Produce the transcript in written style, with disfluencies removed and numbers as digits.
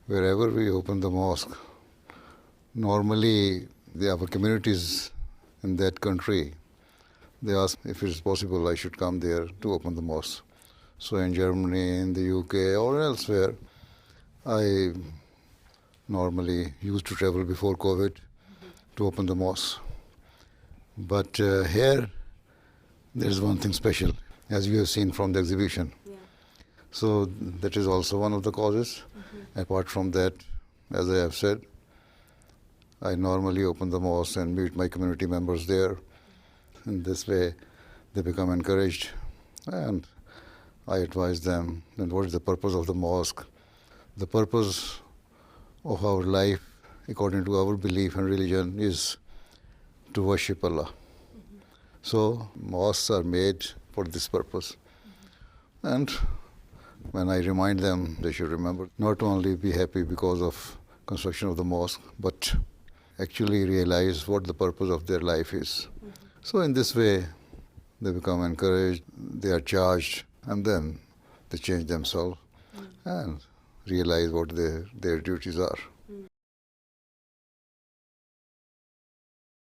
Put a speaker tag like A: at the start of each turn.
A: wherever we open the mosque, normally our communities in that country, they ask if it's possible I should come there to open the mosque. So in Germany, in the UK or elsewhere, I normally used to travel before COVID to open the mosque. But here, there's one thing special, as you have seen from the exhibition.
B: Yeah.
A: So that is also one of the causes. Apart from that, as I have said, I normally open the mosque and meet my community members there. In this way, they become encouraged, and I advise them, then what is the purpose of the mosque? The purpose of our life, according to our belief and religion, is to worship Allah. So mosques are made for this purpose. And when I remind them, they should remember not only be happy because of construction of the mosque, but actually realize what the purpose of their life is. So in this way, they become encouraged, they are charged, and then they change themselves and realize what their duties are.